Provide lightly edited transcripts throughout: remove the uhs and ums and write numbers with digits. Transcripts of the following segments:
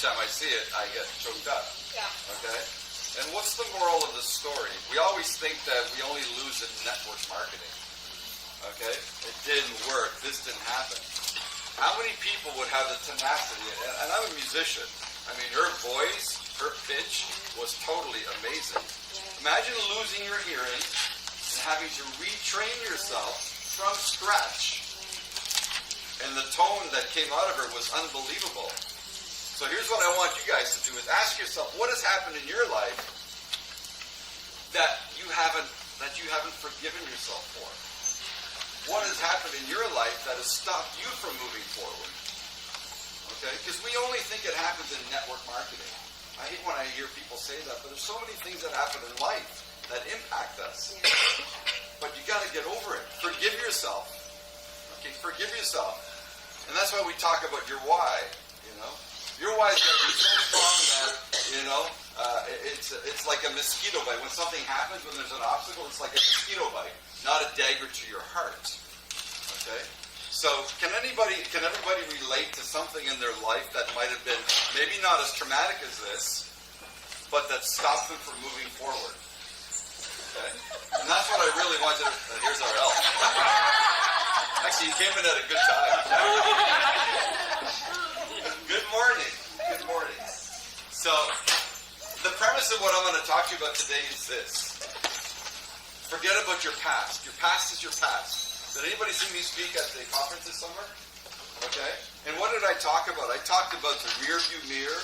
time I see it, I get choked up. Yeah. Okay? And what's the moral of the story? We always think that we only lose in network marketing. Okay? It didn't work. This didn't happen. How many people would have the tenacity? And I'm a musician. I mean, her voice, her pitch was totally amazing. Imagine losing your hearing and having to retrain yourself from scratch. And the tone that came out of her was unbelievable. So here's what I want you guys to do is ask yourself, what has happened in your life that you haven't forgiven yourself for? What has happened in your life that has stopped you from moving forward? Okay? Because we only think it happens in network marketing. I hate when I hear people say that, but there's so many things that happen in life that impact us. But you got to get over it. Forgive yourself. Okay? Forgive yourself. And that's why we talk about your why, you know? Your why is going to be so strong that, you know, it's like a mosquito bite. When something happens, when there's an obstacle, it's like a mosquito bite, not a dagger to your heart. Okay? So can everybody relate to something in their life that might have been maybe not as traumatic as this, but that stopped them from moving forward? Okay? And that's what I really want to... here's our elf. Actually, he came in at a good time. Good morning. Good morning. So, the premise of what I'm going to talk to you about today is this. Forget about your past. Your past is your past. Did anybody see me speak at the conference this summer? Okay. And what did I talk about? I talked about the rear view mirror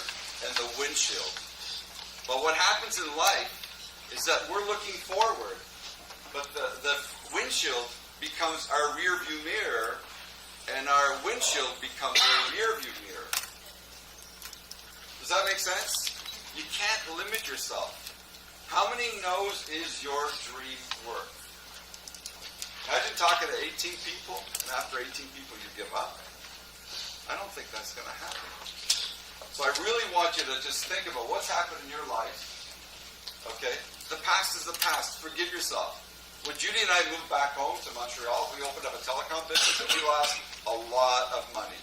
and the windshield. But what happens in life is that we're looking forward, but the windshield becomes our rear view mirror, and our windshield becomes our rear view mirror. Does that make sense? You can't limit yourself. How many no's is your dream worth? Imagine talking to 18 people, and after 18 people you give up. I don't think that's going to happen. So I really want you to just think about what's happened in your life. Okay? The past is the past. Forgive yourself. When Judy and I moved back home to Montreal, we opened up a telecom business, and we lost a lot of money.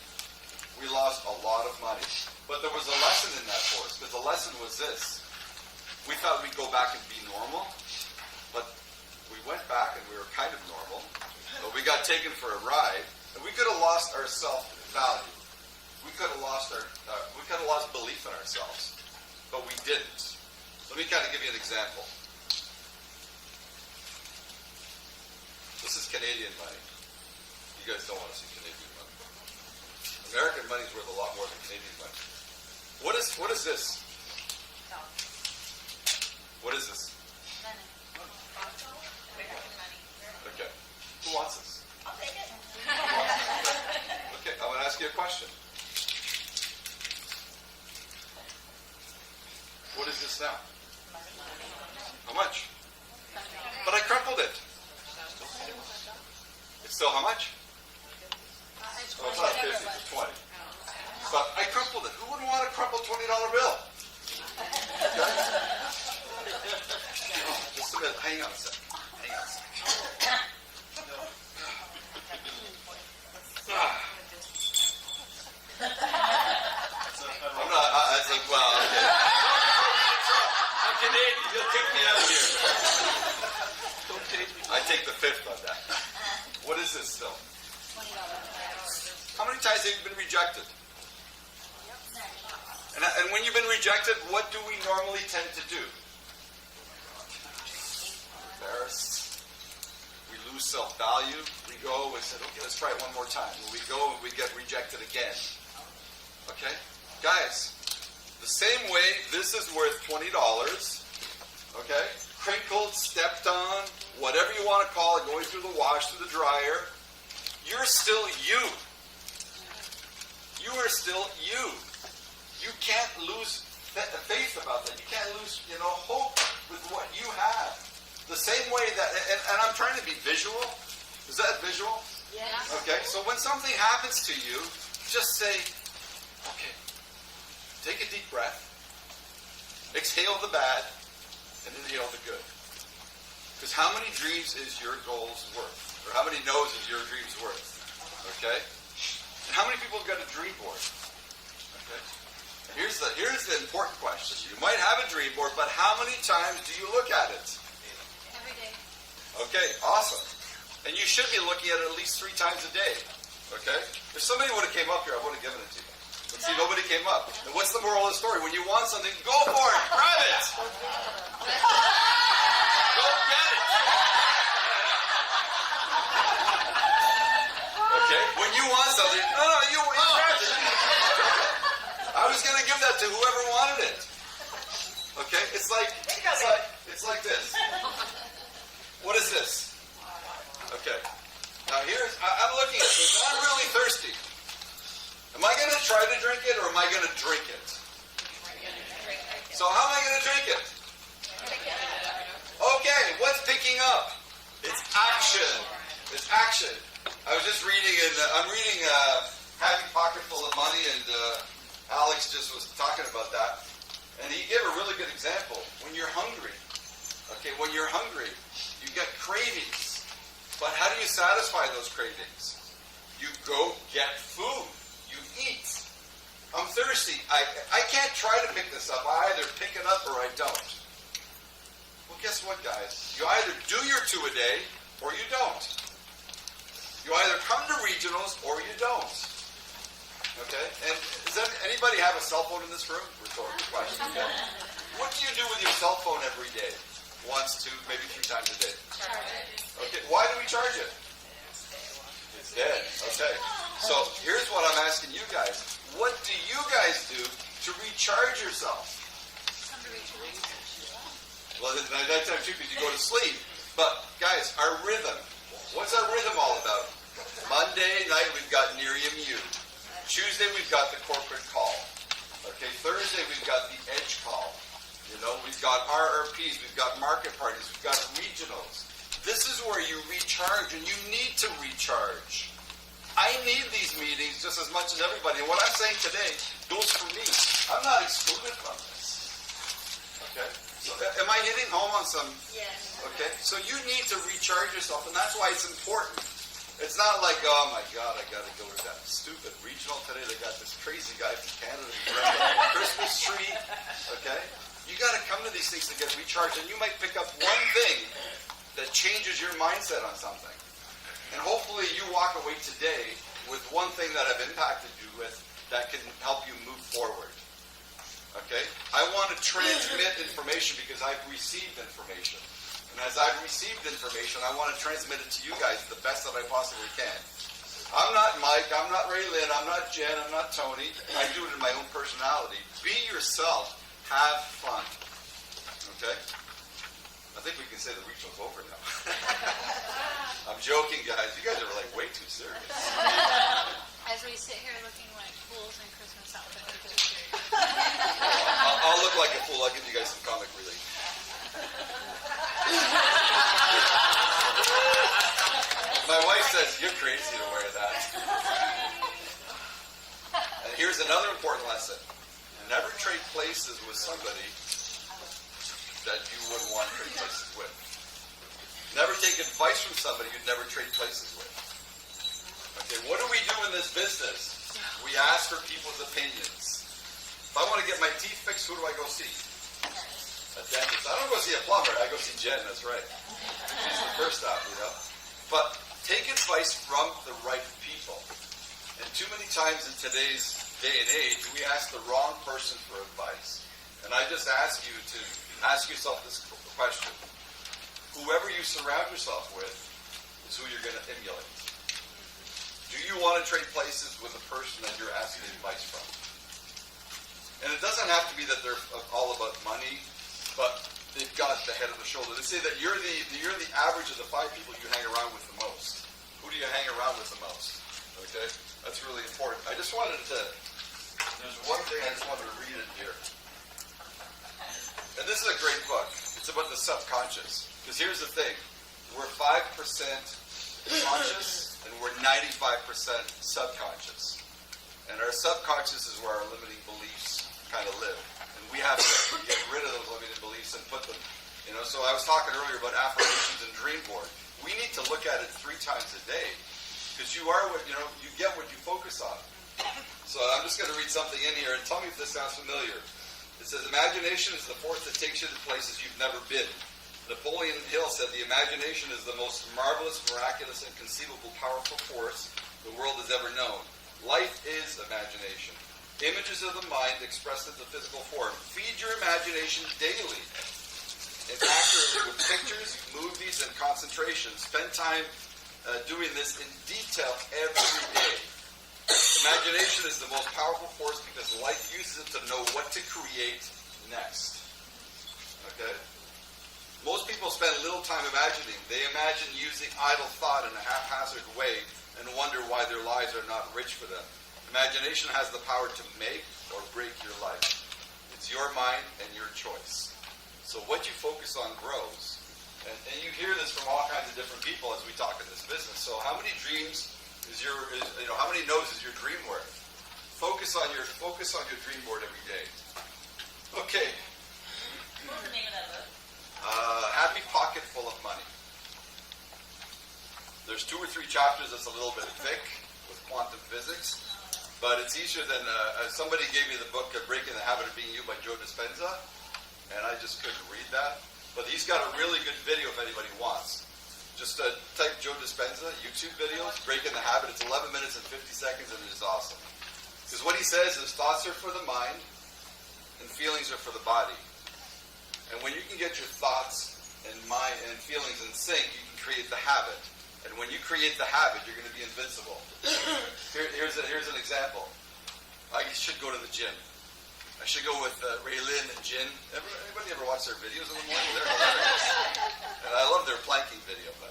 We lost a lot of money. But there was a lesson in that for us, because the lesson was this. We thought we'd go back and be normal, but we went back and we were kind of normal, but we got taken for a ride, and we could have lost our self-value. We could have lost belief in ourselves, but we didn't. Let me kind of give you an example. This is Canadian money. You guys don't want to see Canadian money. American money is worth a lot more than Canadian money. What is this? No. What is this? Money. Okay. Who wants this? I'll take it. Okay, I'm going to ask you a question. What is this now? How much? But I crumpled it. It's still how much? Oh, it's not 50, it's 20. But I crumpled it. Who wouldn't want a crumpled $20 bill? Okay? Oh, just a minute. Hang on a second. Hang on a second. I'm not, it's like, well, okay. I'm Canadian. You'll kick me out of here. I take the fifth on that. What is this still? How many times have you been rejected? And when you've been rejected, what do we normally tend to do? Embarrassed. We lose self-value. We go, we said, okay, let's try it one more time. And we go and we get rejected again. Okay? Guys, the same way this is worth $20, okay? Crinkled, stepped on, whatever you want to call it, going through the wash, through the dryer, you're still you. You are still you. You can't lose faith about that. You can't lose, hope with what you have. The same way that, and I'm trying to be visual. Is that visual? Yes. Okay, so when something happens to you, just say, okay, take a deep breath, exhale the bad, and inhale the good. Because how many dreams is your goals worth? Or how many no's is your dreams worth? Okay? And how many people have got a dream board? Okay? And here's here's the important question. You might have a dream board, but how many times do you look at it? Every day. Okay, awesome. And you should be looking at it at least 3 times a day. Okay? If somebody would have came up here, I would have given it to you. But see, nobody came up. And what's the moral of the story? When you want something, go for it. Grab it. Go get it. Okay? When you want something, no, you grab it. I was going to give that to whoever wanted it. Okay? It's like this. What is this? Okay. Now I'm looking at this, and I'm really thirsty. Am I going to try to drink it, or am I going to drink it? So how am I going to drink it? Okay, what's picking up? It's action. It's action. I was just reading, I'm reading Happy Pocket Full of Money, and Alex just was talking about that. And he gave a really good example. When you're hungry, you get cravings. But how do you satisfy those cravings? You go get food. You eat. I'm thirsty. I can't try to pick this up. I either pick it up or I don't. Well, guess what, guys? You either do your 2 a day or you don't. You either come to regionals or you don't. Okay? And does anybody have a cell phone in this room? Rhetorical question. Okay? What do you do with your cell phone every day? Once, 2, maybe 3 times a day. Charge it. Okay, why do we charge it? It's dead. Okay. So here's what I'm asking you guys. What do you guys do to recharge yourself? Come to regionals. Well, that time too, because you go to sleep. But guys, our rhythm. What's our rhythm all about? Monday night we've got Nerium U. Tuesday we've got the corporate call. Okay, Thursday we've got the edge call. You know, we've got RRPs, we've got market parties, we've got regionals. This is where you recharge, and you need to recharge. I need these meetings just as much as everybody. And what I'm saying today goes for me. I'm not excluded from this. Okay? So am I hitting home on some? Yes. Okay? So you need to recharge yourself, and that's why it's important. It's not like, oh my God, I got to go to that stupid regional today. They got this crazy guy from Canada who's renting a Christmas tree. Okay? You got to come to these things to get recharged, and you might pick up one thing that changes your mindset on something. And hopefully you walk away today with one thing that I've impacted you with that can help you move forward. Okay? I want to transmit information because I've received information. And as I've received information, I want to transmit it to you guys the best that I possibly can. I'm not Mike, I'm not Ray Lynn, I'm not Jen, I'm not Tony. I do it in my own personality. Be yourself. Have fun. Okay? I think we can say the regional's over now. I'm joking, guys. You guys are like way too serious. As we sit here looking like fools in Christmas outfits. I'll look like a fool. I'll give you guys some comic relief. My wife says, you're crazy to wear that. And here's another important lesson. Never trade places with somebody that you wouldn't want to trade places with. Never take advice from somebody you'd never trade places with. Okay, what do we do in this business? We ask for people's opinions. If I want to get my teeth fixed, who do I go see? A dentist. I don't go see a plumber. I go see Jen, that's right. She's the first stop, you know. But take advice from the right people. And too many times in today's day and age, we ask the wrong person for advice. And I just ask you to ask yourself this question. Whoever you surround yourself with is who you're going to emulate. Do you want to trade places with a person that you're asking advice from? And it doesn't have to be that they're all about money, but they've got the head of the shoulder. They say that you're the average of the 5 people you hang around with the most. Who do you hang around with the most? Okay? That's really important. I just wanted to, there's one thing I just wanted to read in here. And this is a great book. It's about the subconscious. Because here's the thing. We're 5% conscious and we're 95% subconscious. And our subconscious is where our limiting beliefs kind of live. And we have to get rid of those limiting beliefs and put them, you know. So I was talking earlier about affirmations and dream board. We need to look at it 3 times a day. Because you are what, you know, you get what you focus on. So I'm just going to read something in here and tell me if this sounds familiar. It says, imagination is the force that takes you to places you've never been. Napoleon Hill said, the imagination is the most marvelous, miraculous, and conceivable powerful force the world has ever known. Life is imagination. Images of the mind expressed in the physical form. Feed your imagination daily and accurately with pictures, movies, and concentration. Spend time doing this in detail every day. Imagination is the most powerful force because life uses it to know what to create next. Okay? Most people spend little time imagining. They imagine using idle thought in a haphazard way and wonder why their lives are not rich for them. Imagination has the power to make or break your life. It's your mind and your choice. So what you focus on grows. And you hear this from all kinds of different people as we talk in this business. So how many dreams how many no's is your dream worth? Focus on your dream board every day. Okay. What's the name of that book? Happy Pocket Full of Money. There's 2 or 3 chapters that's a little bit thick with quantum physics, but it's easier than somebody gave me the book Breaking the Habit of Being You by Joe Dispenza, and I just couldn't read that. But he's got a really good video if anybody wants. Just type Joe Dispenza, YouTube videos, Breaking the Habit. It's 11 minutes and 50 seconds, and it is awesome. Because what he says is thoughts are for the mind, and feelings are for the body. And when you can get your thoughts and mind and feelings in sync, you can create the habit. And when you create the habit, you're going to be invincible. Here's an example. I should go to the gym. I should go with Ray Lynn and Jin. Anybody ever watch their videos in the morning? They're hilarious. And I love their planking video, but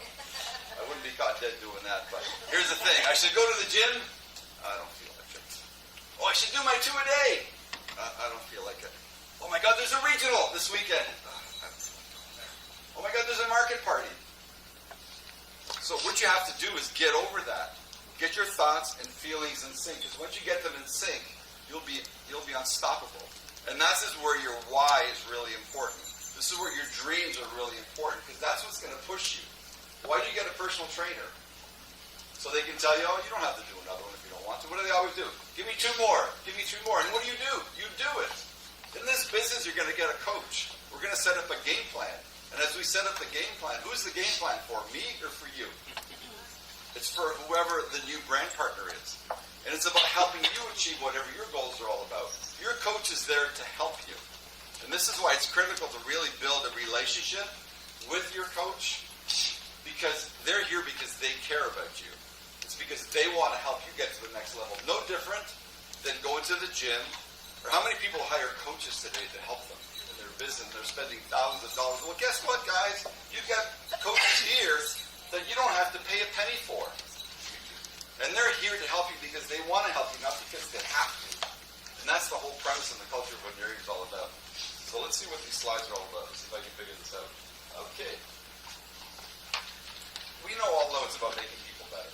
I wouldn't be caught dead doing that. But here's the thing. I should go to the gym. I don't feel like it. Oh, I should do my 2 a day. I don't feel like it. Oh my God, there's a regional this weekend. I don't feel like going there. Oh my God, there's a market party. So what you have to do is get over that. Get your thoughts and feelings in sync. Because once you get them in sync, you'll be unstoppable. And this is where your why is really important. This is where your dreams are really important, because that's what's going to push you. Why do you get a personal trainer? So they can tell you, oh, you don't have to do another one if you don't want to. What do they always do? Give me 2 more. Give me 2 more. And what do? You do it. In this business, you're going to get a coach. We're going to set up a game plan. And as we set up the game plan, who's the game plan for? Me or for you? It's for whoever the new brand partner is. And it's about helping you achieve whatever your goals are all about. Your coach is there to help you. And this is why it's critical to really build a relationship with your coach, because they're here because they care about you. It's because they want to help you get to the next level. No different than going to the gym. Or how many people hire coaches today to help them in their business? They're spending thousands of dollars. Well, guess what, guys? You've got coaches here that you don't have to pay a penny for. And they're here to help you because they want to help you, not because they have to. And that's the whole premise and the culture of what Neri is all about. So let's see what these slides are all about. Let's see if I can figure this out. Okay. We all know it's about making people better.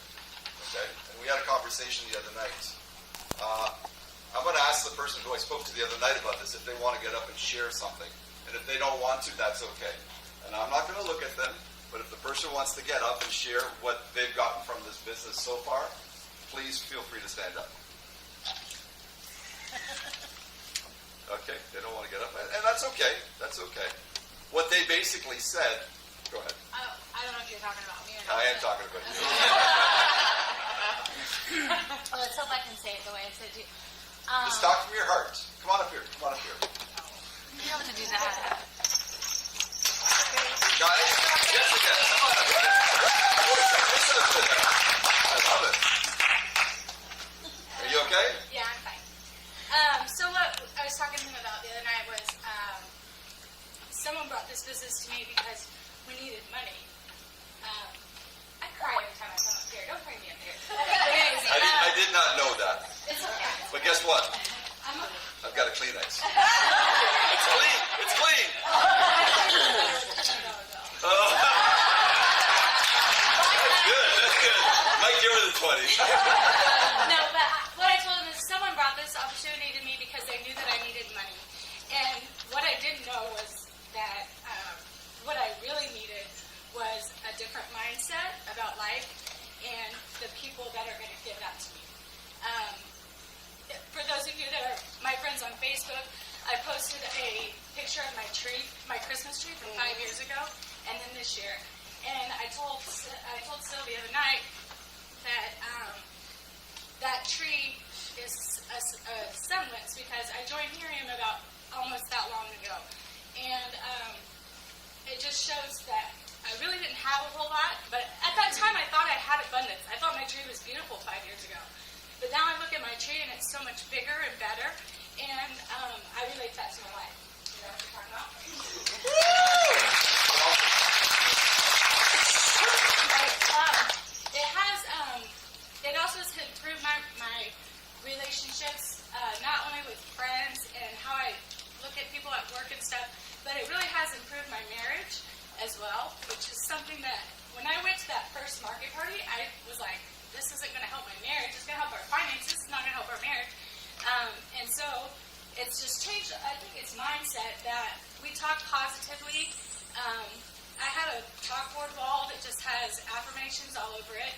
Okay? And we had a conversation the other night. I'm going to ask the person who I spoke to the other night about this if they want to get up and share something. And if they don't want to, that's okay. And I'm not going to look at them. But if the person wants to get up and share what they've gotten from this business so far, please feel free to stand up. Okay, they don't want to get up. And that's okay. That's okay. What they basically said, go ahead. I don't know if you're talking about me or not. I am talking about you. Well, let's hope I can say it the way I said it. Just talk from your heart. Come on up here. Come on up here. You don't have to do that. Guys, Jessica, come on up here. I love it. Are you okay? Yeah, I'm fine. So what I was talking to him about the other night was someone brought this business to me because we needed money. I cry every time I come up here. Don't bring me up here. Anyways, I did not know that. it's okay. But guess what? I've got a Kleenex. It's clean. It's clean. Oh. That's good. That's good. Mike, you're in the 20s. No, but what I told him is someone brought this opportunity to me because they knew that I needed money. And what I didn't know was that what I really needed was a different mindset about life and the people that are going to give that to me. I posted a picture of my tree, my Christmas tree from 5 years ago, and then this year. And I told Sil the other night that that tree is a semblance because I joined Miriam about almost that long ago. And it just shows that I really didn't have a whole lot, but at that time I thought I had abundance. I thought my tree was beautiful 5 years ago. But now I look at my tree and it's so much bigger and better, and I relate that to my life. You know what I'm talking about? It also has improved my relationships, not only with friends and how I look at people at work and stuff, but it really has improved my marriage as well, which is something that when I went to that first market party, I was like, this isn't going to help my marriage. It's going to help our finances. It's not going to help our marriage. And so it's just changed, I think it's mindset that we talk positively. I have a chalkboard wall that just has affirmations all over it.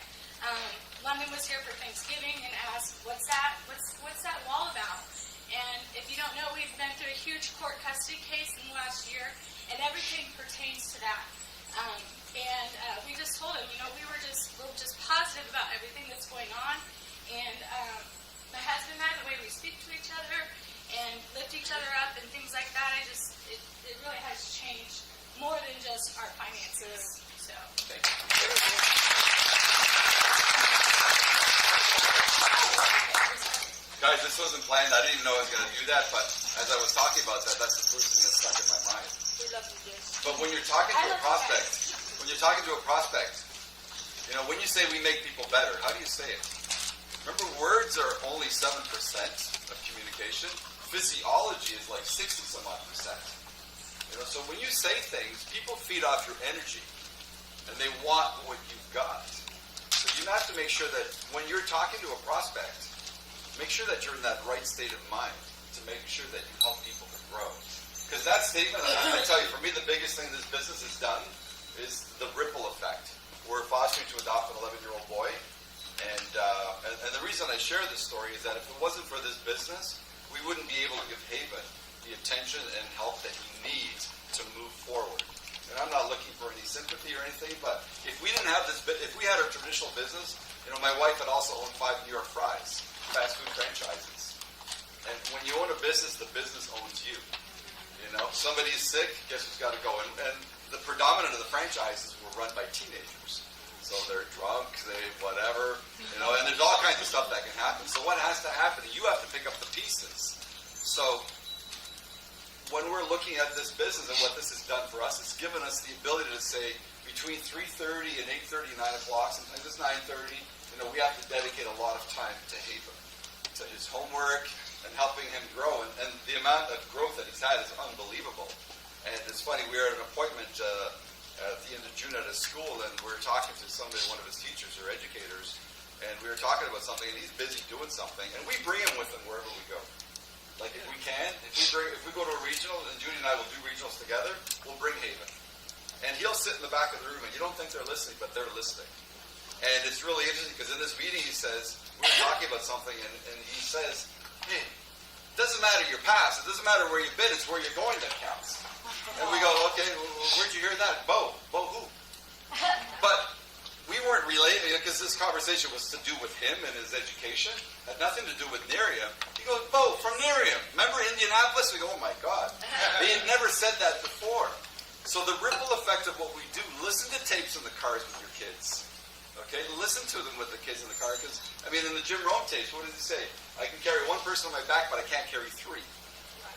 London was here for Thanksgiving and asked, what's that? What's that wall about? And if you don't know, we've been through a huge court custody case in the last year, and everything pertains to that. We just told him, we're just positive about everything that's going on. And my husband and I, the way we speak to each other and lift each other up and things like that, it really has changed more than just our finances. So. Thank you. Guys, this wasn't planned. I didn't even know I was going to do that, but as I was talking about that, that's the first thing that stuck in my mind. We love you, dear. But when you're talking to a prospect, when you say we make people better, how do you say it? Remember, words are only 7% of communication. Physiology is like 60-some-odd%. So when you say things, people feed off your energy, and they want what you've got. So you have to make sure that when you're talking to a prospect, make sure that you're in that right state of mind to make sure that you help people to grow. Because that statement, I tell you, for me, the biggest thing this business has done is the ripple effect. We're fostering to adopt an 11-year-old boy. And the reason I share this story is that if it wasn't for this business, we wouldn't be able to give Haven the attention and help that he needs to move forward. And I'm not looking for any sympathy or anything, but if we didn't have this, if we had our traditional business, my wife had also owned 5 New York Fries, fast food franchises. And when you own a business, the business owns you. Somebody's sick, guess who's got to go? And the predominant of the franchises were run by teenagers. So they're drunk, whatever, and there's all kinds of stuff that can happen. So what has to happen? You have to pick up the pieces. So when we're looking at this business and what this has done for us, it's given us the ability to say between 3:30 and 8:30, 9 o'clock, sometimes it's 9:30, we have to dedicate a lot of time to Haven, to his homework and helping him grow. And the amount of growth that he's had is unbelievable. And it's funny, we were at an appointment at the end of June at his school, and we were talking to one of his teachers or educators, and we were talking about something, and he's busy doing something, and we bring him with him wherever we go. Like if we can, if we go to a regional, and Judy and I will do regionals together, we'll bring Haven. And he'll sit in the back of the room, and you don't think they're listening, but they're listening. And it's really interesting, because in this meeting he says, we were talking about something, and he says, hey, it doesn't matter your past, it doesn't matter where you've been, it's where you're going that counts. And we go, okay, well, where'd you hear that? Bo who? But we weren't relating, because this conversation was to do with him and his education, had nothing to do with Miriam. He goes, Bo, from Miriam. Remember Indianapolis? We go, oh my God. He had never said that before. So the ripple effect of what we do, listen to tapes in the cars with your kids. Okay, listen to them with the kids in the car, because, in the Jim Rome tapes, what does he say? I can carry one person on my back, but I can't carry 3.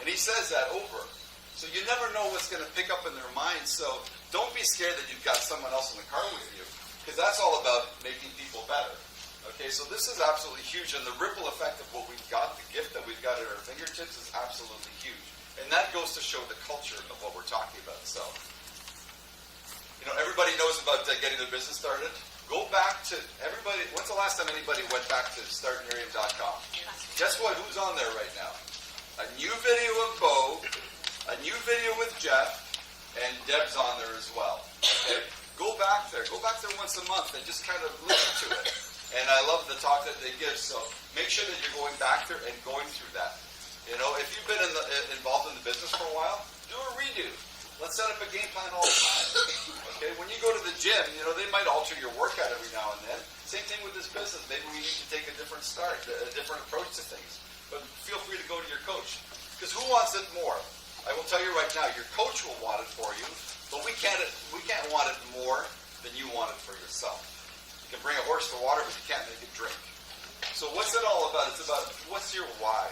And he says that over. So you never know what's going to pick up in their minds. So don't be scared that you've got someone else in the car with you, because that's all about making people better. Okay, so this is absolutely huge, and the ripple effect of what we've got, the gift that we've got at our fingertips, is absolutely huge. And that goes to show the culture of what we're talking about. So, everybody knows about getting their business started. Go back to everybody. When's the last time anybody went back to startmiriam.com? Guess what? Who's on there right now? A new video of Bo, a new video with Jeff, and Deb's on there as well. Okay? Go back there. Go back there once a month and just kind of listen to it. And I love the talk that they give. So make sure that you're going back there and going through that. If you've been involved in up a game plan all the time. Okay, when you go to the gym, you know, they might alter your workout every now and then. Same thing with this business. Maybe we need to take a different start, a different approach to things. But feel free to go to your coach. Because who wants it more? I will tell you right now, your coach will want it for you, but we can't want it more than you want it for yourself. You can bring a horse to water, but you can't make it drink. So what's it all about? It's about what's your why?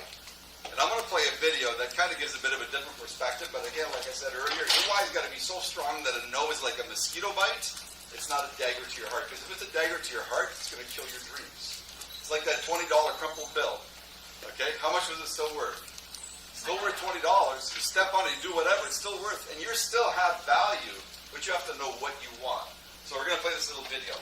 And I'm going to play a video that kind of gives a bit of a different perspective, but again, like I said earlier, your why's got to be so strong that a no is like a mosquito bite. It's not a dagger to your heart, because if it's a dagger to your heart, it's going to kill your dreams. It's like that $20 crumpled bill. Okay, how much was it still worth? Still worth $20. You step on it, you do whatever, it's still worth, and you still have value, but you have to know what you want. So we're going to play this little video.